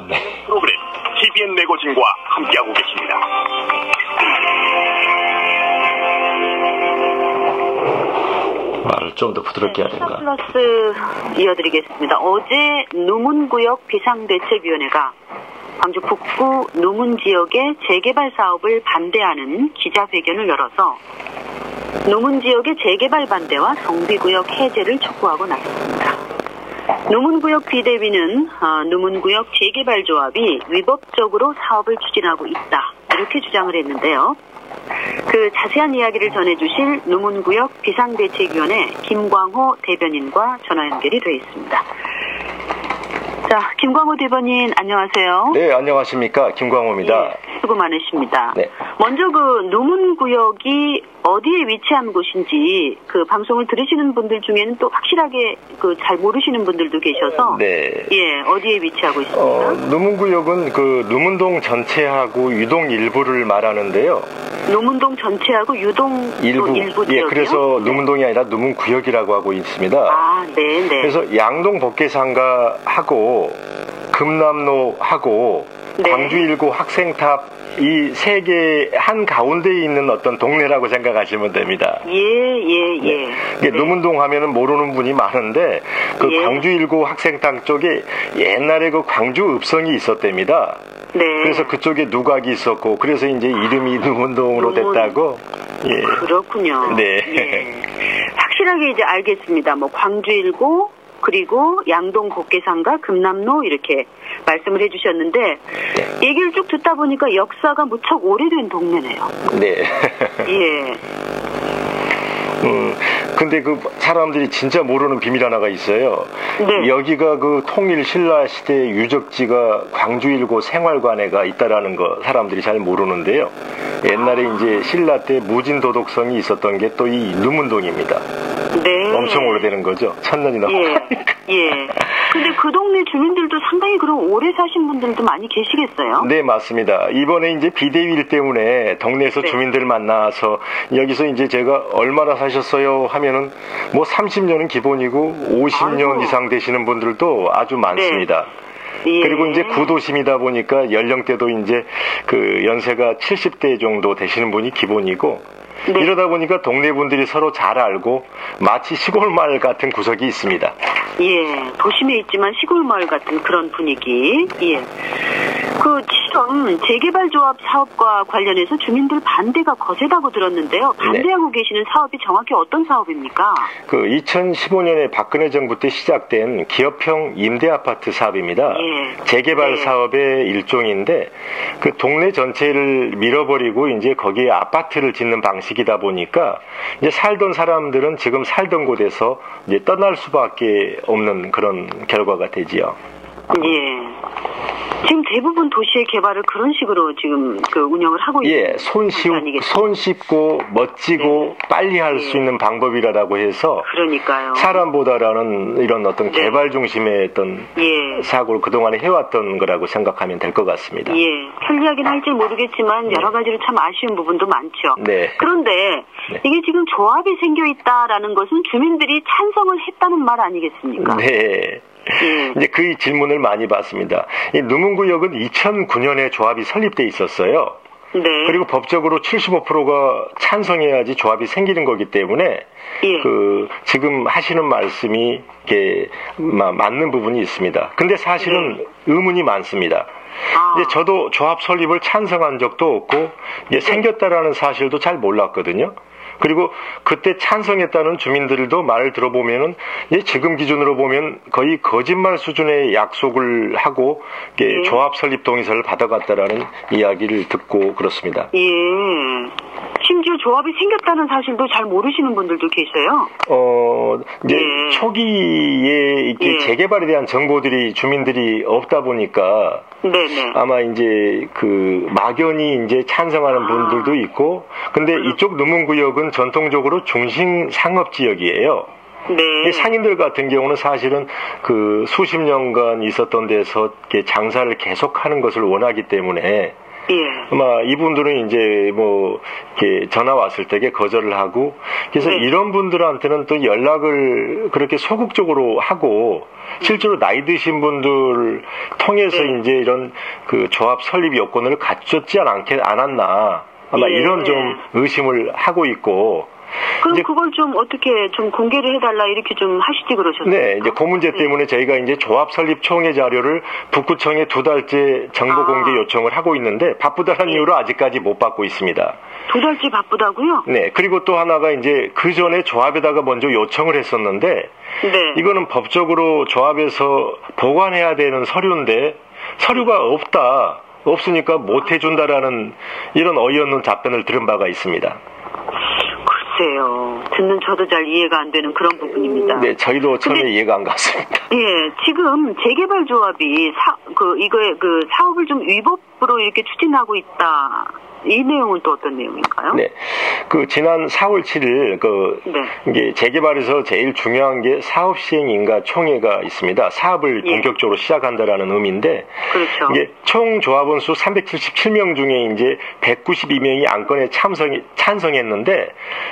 네. 프로그램 TVN 매거진과 함께하고 계십니다. 말을 좀 더 부드럽게 해야 되는가? 플러스 이어드리겠습니다. 어제 누문구역 비상대책위원회가 광주 북구 누문 지역의 재개발 사업을 반대하는 기자회견을 열어서 누문 지역의 재개발 반대와 성비구역 해제를 촉구하고 나섰습니다. 누문구역 비대위는 누문구역 재개발조합이 위법적으로 사업을 추진하고 있다, 이렇게 주장을 했는데요. 그 자세한 이야기를 전해주실 누문구역 비상대책위원회 김광호 대변인과 전화 연결이 되어 있습니다. 자, 김광호 대변인 안녕하세요. 네, 안녕하십니까. 김광호입니다. 예, 수고 많으십니다. 네. 먼저 그 누문구역이 어디에 위치한 곳인지 그 방송을 들으시는 분들 중에는 또 확실하게 그 잘 모르시는 분들도 계셔서 네. 예, 어디에 위치하고 있습니까? 누문구역은 그 누문동 전체하고 유동 일부를 말하는데요. 누문동 전체하고 유동 일부 지역이요? 예, 그래서 누문동이 아니라 누문구역이라고 하고 있습니다. 아, 네, 네. 그래서 양동 복개상가하고 금남로하고 네. 광주 1구 학생탑 이 세 개 한 가운데에 있는 어떤 동네라고 생각하시면 됩니다. 예. 네. 네. 누문동 하면은 모르는 분이 많은데 그 예. 광주 1구 학생탑 쪽에 옛날에 그 광주 읍성이 있었답니다. 네. 그래서 그쪽에 누각이 있었고 그래서 이제 이름이 누문동으로 됐다고. 예. 그렇군요. 네. 예. 확실하게 이제 알겠습니다. 뭐 광주 1구 그리고 양동 복개상가 금남로 이렇게 말씀을 해주셨는데 얘기를 쭉 듣다 보니까 역사가 무척 오래된 동네네요. 네. 예. 근데 그 사람들이 진짜 모르는 비밀 하나가 있어요. 네. 여기가 그 통일 신라 시대 유적지가 광주 1구 생활관에가 있다라는 거 사람들이 잘 모르는데요. 옛날에 이제 신라 때 무진도덕성이 있었던 게 또 이 누문동입니다. 네. 엄청 오래되는 거죠. 1000년이 넘어. 예. 근데 그 동네 주민들도 상당히 그럼 오래 사신 분들도 많이 계시겠어요? 네, 맞습니다. 이번에 이제 비대위일 때문에 동네에서 네. 주민들 만나서 여기서 이제 제가 얼마나 사셨어요 하면은 뭐 30년은 기본이고 50년 아이고. 이상 되시는 분들도 아주 많습니다. 예. 그리고 이제 구도심이다 보니까 연령대도 이제 그 연세가 70대 정도 되시는 분이 기본이고 네. 이러다 보니까 동네 분들이 서로 잘 알고 마치 시골 마을 같은 구석이 있습니다. 예, 도심에 있지만 시골 마을 같은 그런 분위기. 예. 그 지금 재개발조합 사업과 관련해서 주민들 반대가 거세다고 들었는데요. 반대하고 계시는 사업이 정확히 어떤 사업입니까? 그 2015년에 박근혜 정부 때 시작된 기업형 임대아파트 사업입니다. 예. 재개발 네. 사업의 일종인데 그 동네 전체를 밀어버리고 이제 거기에 아파트를 짓는 방식이다 보니까 이제 살던 사람들은 지금 살던 곳에서 이제 떠날 수밖에 없는 그런 결과가 되지요. 예. 지금 대부분 도시의 개발을 그런 식으로 지금 그 운영을 하고 있는 예, 손쉽고 멋지고 네. 빨리 할 수 있는 방법이라고 해서 그러니까요. 사람보다라는 이런 어떤 네. 개발 중심의 어떤 예. 사고를 그동안에 해왔던 거라고 생각하면 될 것 같습니다. 예. 편리하긴 할지 모르겠지만 여러 가지로 참 아쉬운 부분도 많죠. 네. 그런데 네. 이게 지금 조합이 생겨 있다라는 것은 주민들이 찬성을 했다는 말 아니겠습니까? 네. 예. 이제 그 질문을 많이 받습니다. 이 누문구역은 2009년에 조합이 설립돼 있었어요. 네. 그리고 법적으로 75%가 찬성해야지 조합이 생기는 거기 때문에 예. 그 지금 하시는 말씀이 이게 맞는 부분이 있습니다. 근데 사실은 의문이 많습니다. 아. 이제 저도 조합 설립을 찬성한 적도 없고 이게 생겼다라는 사실도 잘 몰랐거든요. 그리고 그때 찬성했다는 주민들도 말을 들어보면은 지금 기준으로 보면 거의 거짓말 수준의 약속을 하고 예. 조합 설립 동의서를 받아갔다라는 이야기를 듣고 그렇습니다. 예. 심지어 조합이 생겼다는 사실도 잘 모르시는 분들도 계세요. 이제 예. 초기에 이렇게 예. 재개발에 대한 정보들이 주민들이 없다 보니까 네네. 아마 이제 그 막연히 이제 찬성하는 분들도 있고, 근데 이쪽 누문구역은 전통적으로 중심 상업 지역이에요. 네. 상인들 같은 경우는 사실은 그 수십 년간 있었던 데서 이렇게 장사를 계속하는 것을 원하기 때문에 예. 아마 이분들은 이제 뭐 이렇게 전화 왔을 때에 거절을 하고 그래서 네. 이런 분들한테는 또 연락을 그렇게 소극적으로 하고 실제로 나이 드신 분들 통해서 네. 이제 이런 그 조합 설립 요건을 갖췄지 않았나 아마 예. 이런 좀 의심을 하고 있고. 그럼 이제 그걸 좀 어떻게 좀 공개를 해달라 이렇게 좀 하시지 그러셨어요? 네, 이제 그 문제 때문에 저희가 이제 조합 설립 총회 자료를 북구청에 2달째 정보 공개 요청을 하고 있는데 바쁘다는 이유로 아직까지 못 받고 있습니다. 2달째 바쁘다고요? 네, 그리고 또 하나가 이제 그 전에 조합에다가 먼저 요청을 했었는데 네. 이거는 법적으로 조합에서 보관해야 되는 서류인데 서류가 없으니까 못 해준다라는 이런 어이없는 답변을 들은 바가 있습니다. 글쎄요. 듣는 저도 잘 이해가 안 되는 그런 부분입니다. 네, 저희도 처음에 이해가 안 갔습니다. 예, 지금 재개발조합이 사업을 좀 위법으로 이렇게 추진하고 있다. 이 내용은 또 어떤 내용인가요? 네. 그 지난 4월 7일 네. 이게 재개발에서 제일 중요한 게 사업 시행 인가 총회가 있습니다. 사업을 예. 본격적으로 시작한다라는 의미인데 그렇죠. 이게 총 조합원 수 377명 중에 이제 192명이 안건에 찬성했는데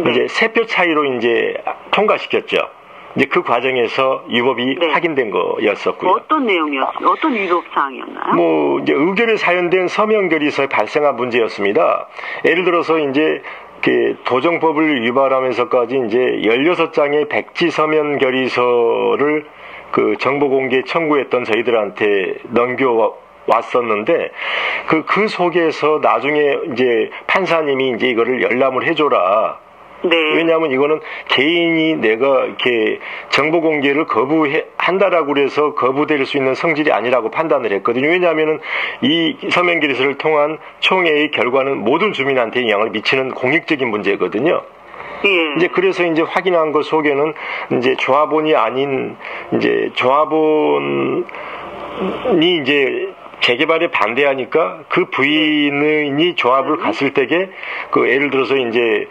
네. 이제 3표 차이로 이제 통과시켰죠. 이제 그 과정에서 위법이 네. 확인된 거였었고요. 어떤 내용이었어요? 어떤 위법 사항이었나요? 뭐 이제 의결에 사연된 서명 결의서에 발생한 문제였습니다. 예를 들어서 이제 도정법을 위반하면서까지 이제 16장의 백지 서명 결의서를 그 정보 공개 청구했던 저희들한테 넘겨왔었는데 그 속에서 나중에 이제 판사님이 이제 이거를 열람을 해줘라. 네. 왜냐하면 이거는 개인이 내가 이렇게 정보 공개를 거부한다라고 그래서 거부될 수 있는 성질이 아니라고 판단을 했거든요. 왜냐하면은 이 서명 결의서를 통한 총회의 결과는 모든 주민한테 영향을 미치는 공익적인 문제거든요. 예. 이제 그래서 이제 확인한 것 속에는 이제 조합원이 아닌 이제 조합원이 이제 재개발에 반대하니까 그 부인이 조합을 갔을 때에 그 예를 들어서 이제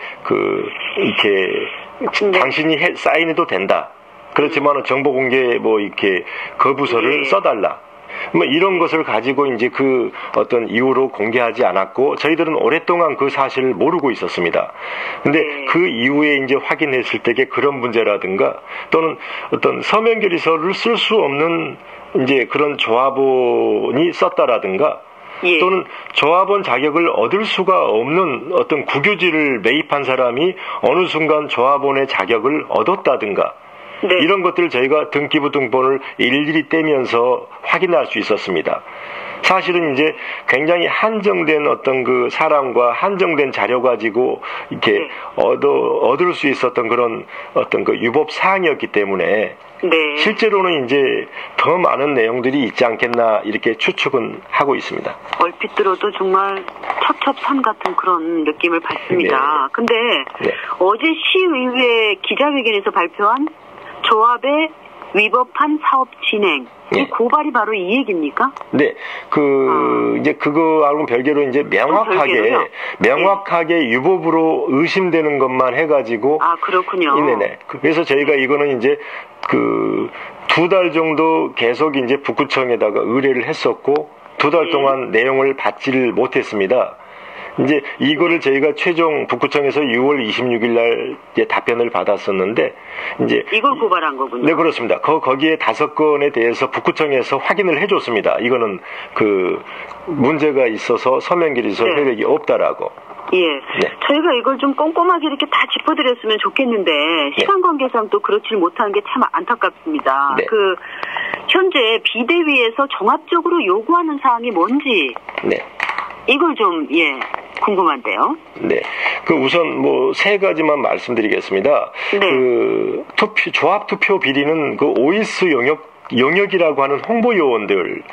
이렇게 당신이 사인해도 된다. 그렇지만 정보 공개 뭐 이렇게 거부서를 써달라. 뭐 이런 것을 가지고 이제 그 어떤 이유로 공개하지 않았고 저희들은 오랫동안 그 사실을 모르고 있었습니다. 근데 그 이후에 이제 확인했을 때에 그런 문제라든가 또는 어떤 서명 결의서를 쓸 수 없는 이제 그런 조합원이 썼다라든가 예. 또는 조합원 자격을 얻을 수가 없는 어떤 국유지를 매입한 사람이 어느 순간 조합원의 자격을 얻었다든가 네. 이런 것들을 저희가 등기부 등본을 일일이 떼면서 확인할 수 있었습니다. 사실은 이제 굉장히 한정된 어떤 그 사람과 한정된 자료 가지고 이렇게 얻을 수 있었던 그런 어떤 그 유법 사항이었기 때문에 네. 실제로는 이제 더 많은 내용들이 있지 않겠나 이렇게 추측은 하고 있습니다. 얼핏 들어도 정말 첩첩산 같은 그런 느낌을 받습니다. 네. 근데 네. 어제 시의회 기자회견에서 발표한 조합의 위법한 사업 진행 이 네. 고발이 바로 이 얘기입니까? 네, 이제 그거하고는 별개로 이제 명확하게 유법으로 의심되는 것만 해가지고. 아, 그렇군요. 네네. 그래서 저희가 이거는 이제 2달 정도 계속 이제 북구청에다가 의뢰를 했었고, 2달 동안 내용을 받지를 못했습니다. 이제 이거를 저희가 최종 북구청에서 6월 26일 날 이제 답변을 받았었는데 이제 이걸 고발한 거군요. 네, 그렇습니다. 거기에 5건에 대해서 북구청에서 확인을 해줬습니다. 이거는 그 문제가 있어서 서명 결의서 네. 효력이 없다라고. 예. 네. 저희가 이걸 좀 꼼꼼하게 이렇게 다 짚어드렸으면 좋겠는데 시간 관계상 또 그렇지 못하는 게 참 안타깝습니다. 네. 현재 비대위에서 종합적으로 요구하는 사항이 뭔지. 네. 이걸 좀 궁금한데요. 네. 우선 3가지만 말씀드리겠습니다. 네. 조합 투표 비리는 OS 영역이라고 하는 홍보 요원들이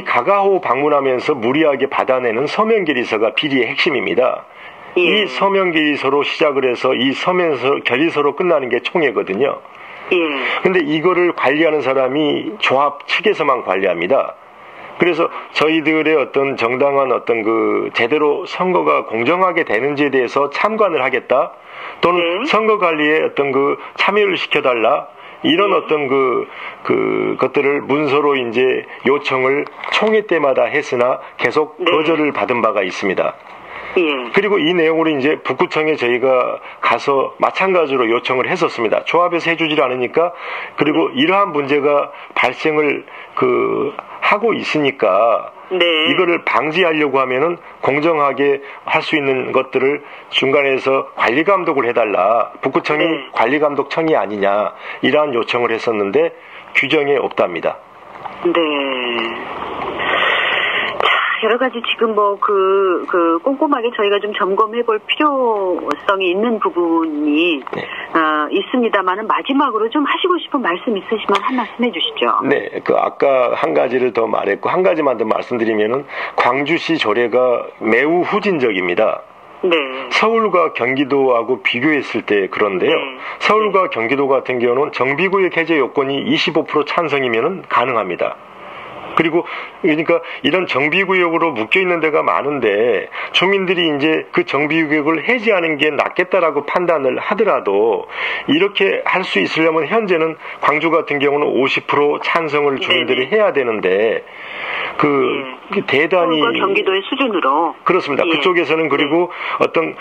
가가호 방문하면서 무리하게 받아내는 서명 결의서가 비리의 핵심입니다. 예. 이 서명 결의서로 시작을 해서 이 서명 결의서로 끝나는 게 총회거든요. 예. 근데 이거를 관리하는 사람이 조합 측에서만 관리합니다. 그래서 저희들의 어떤 정당한 어떤 제대로 선거가 공정하게 되는지에 대해서 참관을 하겠다. 또는 선거 관리에 어떤 참여를 시켜달라. 이런 어떤 것들을 문서로 이제 요청을 총회 때마다 했으나 계속 거절을 받은 바가 있습니다. 예. 그리고 이 내용으로 이제 북구청에 저희가 가서 마찬가지로 요청을 했었습니다. 조합에서 해주질 않으니까, 그리고 이러한 문제가 발생을 하고 있으니까 이거를 방지하려고 하면은 공정하게 할 수 있는 것들을 중간에서 관리 감독을 해달라. 북구청이 관리 감독청이 아니냐, 이러한 요청을 했었는데 규정에 없답니다. 네. 여러 가지 지금 꼼꼼하게 저희가 좀 점검해 볼 필요성이 있는 부분이 있습니다만은 마지막으로 좀 하시고 싶은 말씀 있으시면 한 말씀 해주시죠. 네, 아까 한 가지를 더 말했고 한 가지만 더 말씀드리면은 광주시 조례가 매우 후진적입니다. 네. 서울과 경기도하고 비교했을 때 그런데요. 서울과 경기도 같은 경우는 정비구역 해제 요건이 25% 찬성이면은 가능합니다. 그리고 그러니까 이런 정비구역으로 묶여있는 데가 많은데 주민들이 이제 그 정비구역을 해제하는 게 낫겠다라고 판단을 하더라도 이렇게 할 수 있으려면 현재는 광주 같은 경우는 50% 찬성을 주민들이 해야 되는데 대단히 서울과 경기도의 수준으로 그렇습니다. 그쪽에서는 그리고 어떤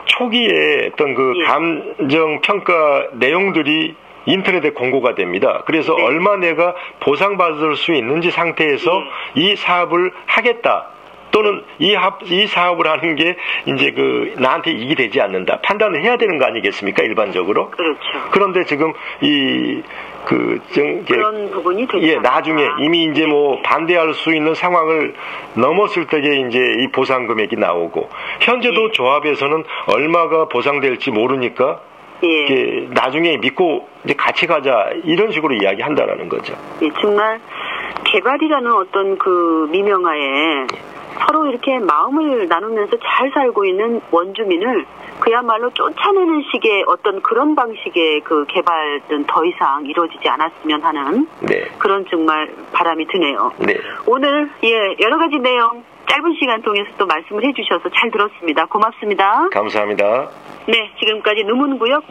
초기에 어떤 감정 평가 내용들이 인터넷에 공고가 됩니다. 그래서 얼마 내가 보상받을 수 있는지 상태에서 이 사업을 하겠다. 또는 이 사업을 하는 게 이제 나한테 이익이 되지 않는다. 판단을 해야 되는 거 아니겠습니까? 일반적으로. 그렇죠. 그런데 지금 그런 부분이 되지 나중에 이미 이제 반대할 수 있는 상황을 넘었을 때에 이제 이 보상 금액이 나오고 현재도 조합에서는 얼마가 보상될지 모르니까 나중에 믿고 이제 같이 가자 이런 식으로 이야기한다라는 거죠. 정말 개발이라는 어떤 미명하에 서로 이렇게 마음을 나누면서 잘 살고 있는 원주민을 그야말로 쫓아내는 식의 어떤 그런 방식의 개발은 더 이상 이루어지지 않았으면 하는 그런 정말 바람이 드네요. 오늘 여러 가지 내용 짧은 시간 통해서 또 말씀을 해주셔서 잘 들었습니다. 고맙습니다. 감사합니다. 네, 지금까지 누문구역